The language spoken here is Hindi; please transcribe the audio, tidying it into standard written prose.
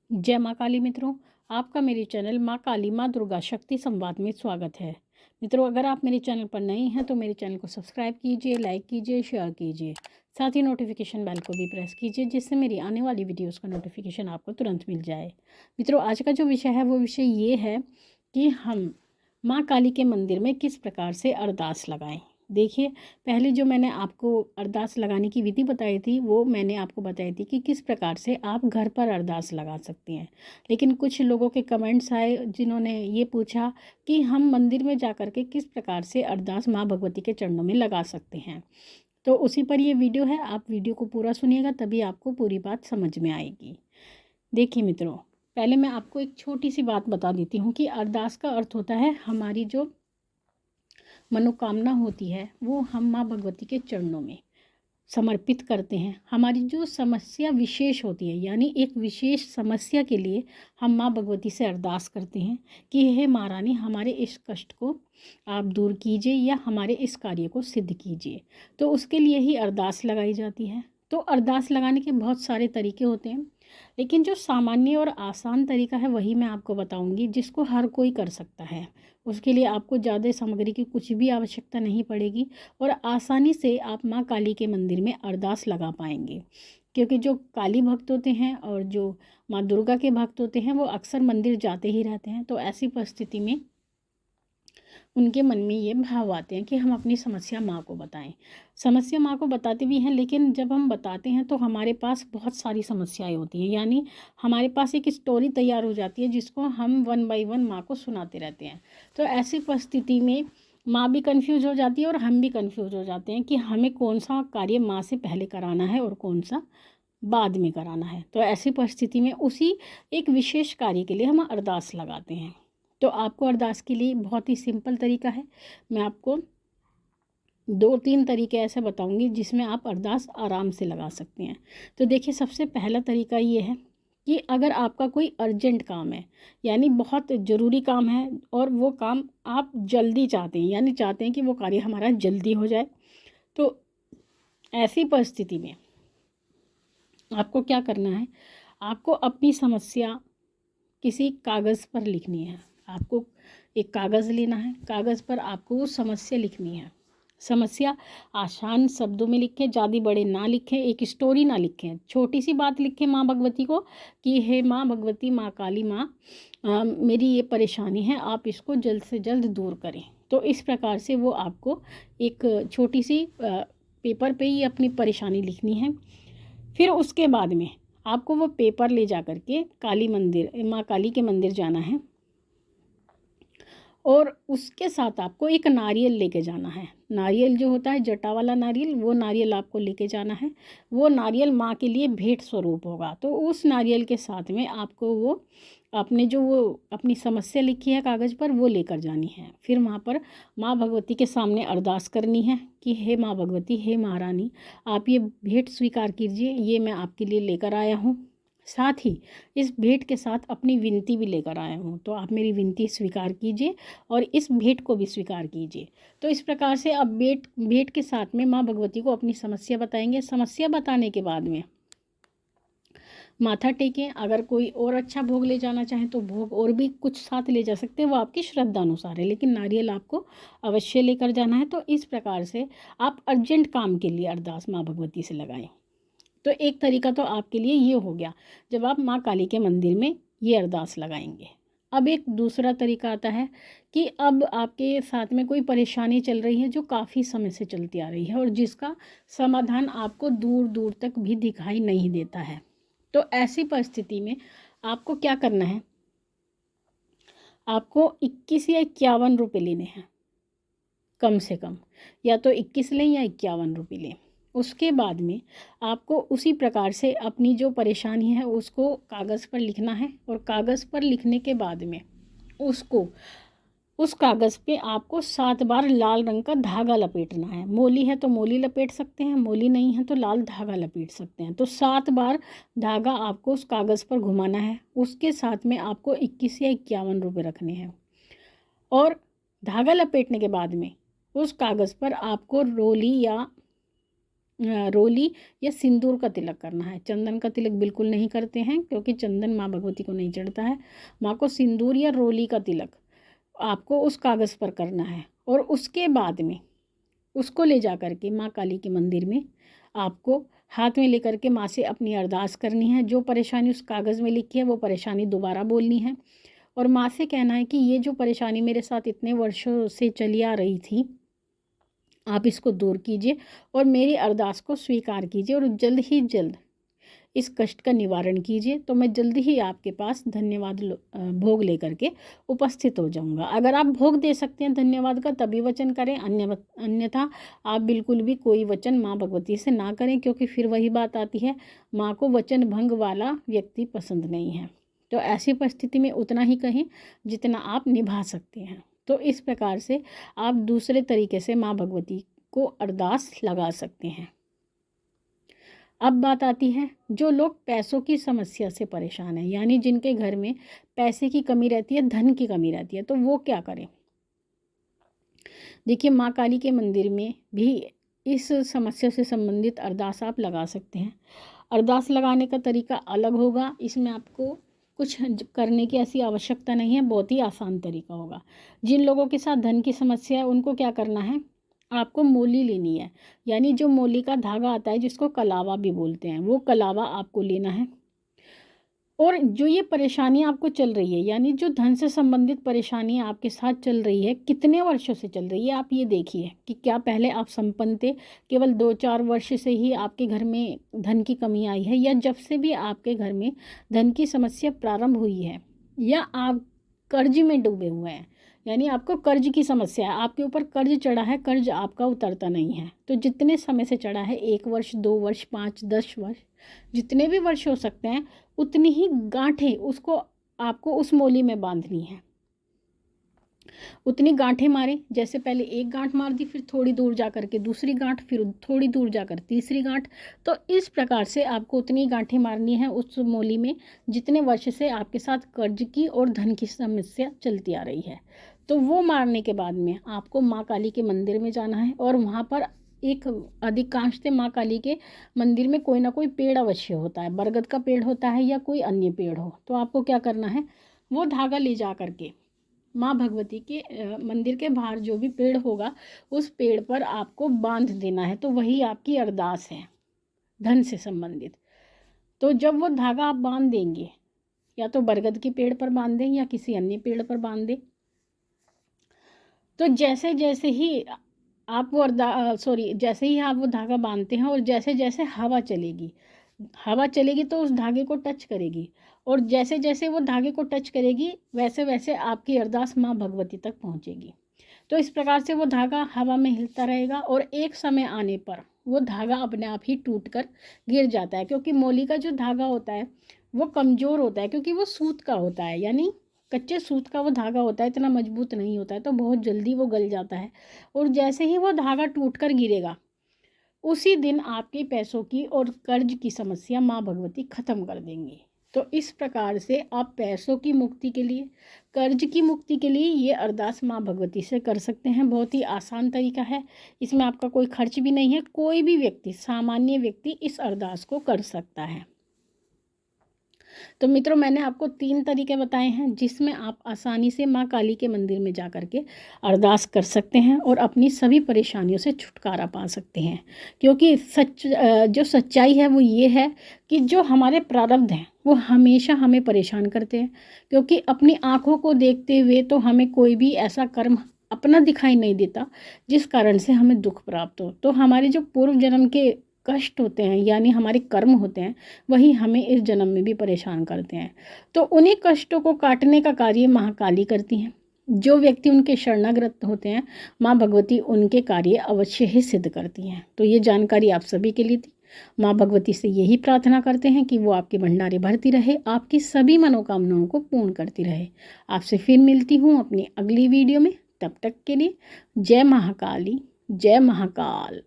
जय माँ काली मित्रों, आपका मेरे चैनल माँ काली माँ दुर्गा शक्ति संवाद में स्वागत है। मित्रों, अगर आप मेरे चैनल पर नए हैं तो मेरे चैनल को सब्सक्राइब कीजिए, लाइक कीजिए, शेयर कीजिए। साथ ही नोटिफिकेशन बेल को भी प्रेस कीजिए जिससे मेरी आने वाली वीडियोस का नोटिफिकेशन आपको तुरंत मिल जाए। मित्रों, आज का जो विषय है वो विषय ये है कि हम माँ काली के मंदिर में किस प्रकार से अरदास लगाएं। देखिए, पहले जो मैंने आपको अरदास लगाने की विधि बताई थी वो मैंने आपको बताई थी कि किस प्रकार से आप घर पर अरदास लगा सकती हैं। लेकिन कुछ लोगों के कमेंट्स आए जिन्होंने ये पूछा कि हम मंदिर में जा कर के किस प्रकार से अरदास माँ भगवती के चरणों में लगा सकते हैं। तो उसी पर ये वीडियो है, आप वीडियो को पूरा सुनिएगा तभी आपको पूरी बात समझ में आएगी। देखिए मित्रों, पहले मैं आपको एक छोटी सी बात बता देती हूँ कि अरदास का अर्थ होता है हमारी जो मनोकामना होती है वो हम माँ भगवती के चरणों में समर्पित करते हैं। हमारी जो समस्या विशेष होती है यानी एक विशेष समस्या के लिए हम माँ भगवती से अरदास करते हैं कि हे माँ रानी, हमारे इस कष्ट को आप दूर कीजिए या हमारे इस कार्य को सिद्ध कीजिए। तो उसके लिए ही अरदास लगाई जाती है। तो अरदास लगाने के बहुत सारे तरीके होते हैं, लेकिन जो सामान्य और आसान तरीका है वही मैं आपको बताऊंगी जिसको हर कोई कर सकता है। उसके लिए आपको ज़्यादा सामग्री की कुछ भी आवश्यकता नहीं पड़ेगी और आसानी से आप माँ काली के मंदिर में अरदास लगा पाएंगे। क्योंकि जो काली भक्त होते हैं और जो माँ दुर्गा के भक्त होते हैं वो अक्सर मंदिर जाते ही रहते हैं। तो ऐसी परिस्थिति में उनके मन में ये भाव आते हैं कि हम अपनी समस्या माँ को बताएं। समस्या माँ को बताते भी हैं, लेकिन जब हम बताते हैं तो हमारे पास बहुत सारी समस्याएं होती हैं। यानी हमारे पास एक स्टोरी तैयार हो जाती है जिसको हम वन बाय वन माँ को सुनाते रहते हैं। तो ऐसी परिस्थिति में माँ भी कंफ्यूज हो जाती है और हम भी कंफ्यूज हो जाते हैं कि हमें कौन सा कार्य माँ से पहले कराना है और कौन सा बाद में कराना है। तो ऐसी परिस्थिति में उसी एक विशेष कार्य के लिए हम अरदास लगाते हैं। तो आपको अरदास के लिए बहुत ही सिंपल तरीका है। मैं आपको 2-3 तरीके ऐसे बताऊंगी जिसमें आप अरदास आराम से लगा सकते हैं। तो देखिए, सबसे पहला तरीका ये है कि अगर आपका कोई अर्जेंट काम है यानी बहुत ज़रूरी काम है और वो काम आप जल्दी चाहते हैं यानी चाहते हैं कि वो कार्य हमारा जल्दी हो जाए, तो ऐसी परिस्थिति में आपको क्या करना है, आपको अपनी समस्या किसी कागज़ पर लिखनी है। आपको एक कागज़ लेना है, कागज़ पर आपको वो समस्या लिखनी है। समस्या आसान शब्दों में लिखें, ज़्यादा बड़े ना लिखें, एक स्टोरी ना लिखें, छोटी सी बात लिखें माँ भगवती को कि हे माँ भगवती, माँ काली माँ, मेरी ये परेशानी है, आप इसको जल्द से जल्द दूर करें। तो इस प्रकार से वो आपको एक छोटी सी पेपर पे ही अपनी परेशानी लिखनी है। फिर उसके बाद में आपको वो पेपर ले जा कर के काली मंदिर, माँ काली के मंदिर जाना है और उसके साथ आपको एक नारियल लेके जाना है। नारियल जो होता है जटा वाला नारियल, वो नारियल आपको लेके जाना है। वो नारियल माँ के लिए भेंट स्वरूप होगा। तो उस नारियल के साथ में आपको वो अपनी समस्या लिखी है कागज़ पर वो लेकर जानी है। फिर वहाँ पर माँ भगवती के सामने अरदास करनी है कि हे माँ भगवती, हे महारानी, आप ये भेंट स्वीकार कीजिए, ये मैं आपके लिए लेकर आया हूँ। साथ ही इस भेंट के साथ अपनी विनती भी लेकर आया हूँ, तो आप मेरी विनती स्वीकार कीजिए और इस भेंट को भी स्वीकार कीजिए। तो इस प्रकार से अब भेंट के साथ में माँ भगवती को अपनी समस्या बताएंगे। समस्या बताने के बाद में माथा टेकें। अगर कोई और अच्छा भोग ले जाना चाहें तो भोग और भी कुछ साथ ले जा सकते हैं, वो आपकी श्रद्धा अनुसार है, लेकिन नारियल आपको अवश्य लेकर जाना है। तो इस प्रकार से आप अर्जेंट काम के लिए अरदास माँ भगवती से लगाएं। तो एक तरीका तो आपके लिए ये हो गया जब आप माँ काली के मंदिर में ये अरदास लगाएंगे। अब एक दूसरा तरीका आता है कि अब आपके साथ में कोई परेशानी चल रही है जो काफ़ी समय से चलती आ रही है और जिसका समाधान आपको दूर दूर तक भी दिखाई नहीं देता है। तो ऐसी परिस्थिति में आपको क्या करना है, आपको 21 या 51 रुपये लेने हैं कम से कम, या तो 21 लें या 51 रुपये लें। उसके बाद में आपको उसी प्रकार से अपनी जो परेशानी है उसको कागज़ पर लिखना है और कागज़ पर लिखने के बाद में उस कागज़ पे आपको 7 बार लाल रंग का धागा लपेटना है। मोली है तो मोली लपेट सकते हैं, मोली नहीं है तो लाल धागा लपेट सकते हैं। तो 7 बार धागा आपको उस कागज़ पर घुमाना है। उसके साथ में आपको 21 या 51 रुपये रखने हैं और धागा लपेटने के बाद में उस कागज़ पर आपको रोली या रोली या सिंदूर का तिलक करना है। चंदन का तिलक बिल्कुल नहीं करते हैं, क्योंकि चंदन माँ भगवती को नहीं चढ़ता है। माँ को सिंदूर या रोली का तिलक आपको उस कागज़ पर करना है, और उसके बाद में उसको ले जा कर के माँ काली के मंदिर में आपको हाथ में लेकर के माँ से अपनी अरदास करनी है। जो परेशानी उस कागज़ में लिखी है वो परेशानी दोबारा बोलनी है, और माँ से कहना है कि ये जो परेशानी मेरे साथ इतने वर्षों से चली आ रही थी, आप इसको दूर कीजिए और मेरी अरदास को स्वीकार कीजिए, और जल्द ही जल्द इस कष्ट का निवारण कीजिए। तो मैं जल्दी ही आपके पास धन्यवाद भोग लेकर के उपस्थित हो जाऊंगा। अगर आप भोग दे सकते हैं धन्यवाद का तभी वचन करें, अन्यथा आप बिल्कुल भी कोई वचन माँ भगवती से ना करें, क्योंकि फिर वही बात आती है, माँ को वचन भंग वाला व्यक्ति पसंद नहीं है। तो ऐसी परिस्थिति में उतना ही कहें जितना आप निभा सकते हैं। तो इस प्रकार से आप दूसरे तरीके से माँ भगवती को अरदास लगा सकते हैं। अब बात आती है जो लोग पैसों की समस्या से परेशान हैं, यानी जिनके घर में पैसे की कमी रहती है, धन की कमी रहती है, तो वो क्या करें। देखिए, माँ काली के मंदिर में भी इस समस्या से संबंधित अरदास आप लगा सकते हैं। अरदास लगाने का तरीका अलग होगा, इसमें आपको कुछ करने की ऐसी आवश्यकता नहीं है, बहुत ही आसान तरीका होगा। जिन लोगों के साथ धन की समस्या है उनको क्या करना है, आपको मोली लेनी है, यानी जो मोली का धागा आता है जिसको कलावा भी बोलते हैं, वो कलावा आपको लेना है। और जो ये परेशानी आपको चल रही है, यानी जो धन से संबंधित परेशानी आपके साथ चल रही है, कितने वर्षों से चल रही है, आप ये देखिए कि क्या पहले आप संपन्न थे, केवल 2-4 वर्ष से ही आपके घर में धन की कमी आई है, या जब से भी आपके घर में धन की समस्या प्रारंभ हुई है, या आप कर्ज में डूबे हुए हैं, यानी आपको कर्ज की समस्या है, आपके ऊपर कर्ज चढ़ा है, कर्ज आपका उतरता नहीं है। तो जितने समय से चढ़ा है, 1 वर्ष, 2 वर्ष, 5, 10 वर्ष, जितने भी वर्ष हो सकते हैं, उतनी ही गांठें उसको आपको उस मोली में बांधनी है। उतनी गांठें मारें, जैसे पहले एक गांठ मार दी, फिर थोड़ी दूर जा कर के दूसरी गांठ, फिर थोड़ी दूर जाकर तीसरी गांठ। तो इस प्रकार से आपको उतनी गांठें मारनी है उस मोली में जितने वर्ष से आपके साथ कर्ज की और धन की समस्या चलती आ रही है। तो वो मारने के बाद में आपको माँ काली के मंदिर में जाना है, और वहाँ पर एक अधिकांशतः माँ काली के मंदिर में कोई ना कोई पेड़ अवश्य होता है, बरगद का पेड़ होता है या कोई अन्य पेड़ हो। तो आपको क्या करना है, वो धागा ले जा करके माँ भगवती के मंदिर के बाहर जो भी पेड़ होगा उस पेड़ पर आपको बांध देना है। तो वही आपकी अरदास है धन से संबंधित। तो जब वो धागा आप बांध देंगे, या तो बरगद के पेड़ पर बांध दें या किसी अन्य पेड़ पर बांध दें, तो जैसे जैसे ही आप वो जैसे ही आप वो धागा बांधते हैं, और जैसे जैसे हवा चलेगी तो उस धागे को टच करेगी, और जैसे जैसे वो धागे को टच करेगी वैसे वैसे आपकी अरदास माँ भगवती तक पहुँचेगी। तो इस प्रकार से वो धागा हवा में हिलता रहेगा, और एक समय आने पर वो धागा अपने आप ही टूटकर गिर जाता है, क्योंकि मोली का जो धागा होता है वो कमज़ोर होता है, क्योंकि वो सूत का होता है, यानी कच्चे सूत का वो धागा होता है, इतना मजबूत नहीं होता है, तो बहुत जल्दी वो गल जाता है। और जैसे ही वो धागा टूटकर गिरेगा, उसी दिन आपके पैसों की और कर्ज की समस्या माँ भगवती ख़त्म कर देंगी। तो इस प्रकार से आप पैसों की मुक्ति के लिए, कर्ज की मुक्ति के लिए ये अरदास माँ भगवती से कर सकते हैं। बहुत ही आसान तरीका है, इसमें आपका कोई खर्च भी नहीं है, कोई भी व्यक्ति, सामान्य व्यक्ति इस अरदास को कर सकता है। तो मित्रों, मैंने आपको 3 तरीके बताए हैं जिसमें आप आसानी से माँ काली के मंदिर में जा कर के अरदास कर सकते हैं और अपनी सभी परेशानियों से छुटकारा पा सकते हैं। क्योंकि जो सच्चाई है वो ये है कि जो हमारे प्रारब्ध हैं वो हमेशा हमें परेशान करते हैं, क्योंकि अपनी आँखों को देखते हुए तो हमें कोई भी ऐसा कर्म अपना दिखाई नहीं देता जिस कारण से हमें दुख प्राप्त हो। तो हमारे जो पूर्व जन्म के कष्ट होते हैं, यानी हमारे कर्म होते हैं, वही हमें इस जन्म में भी परेशान करते हैं। तो उन्हीं कष्टों को काटने का कार्य महाकाली करती हैं। जो व्यक्ति उनके शरणागत होते हैं, माँ भगवती उनके कार्य अवश्य ही सिद्ध करती हैं। तो ये जानकारी आप सभी के लिए थी। माँ भगवती से यही प्रार्थना करते हैं कि वो आपके भंडारे भरती रहे, आपकी सभी मनोकामनाओं को पूर्ण करती रहे। आपसे फिर मिलती हूँ अपनी अगली वीडियो में। तब तक के लिए जय महाकाली, जय महाकाल।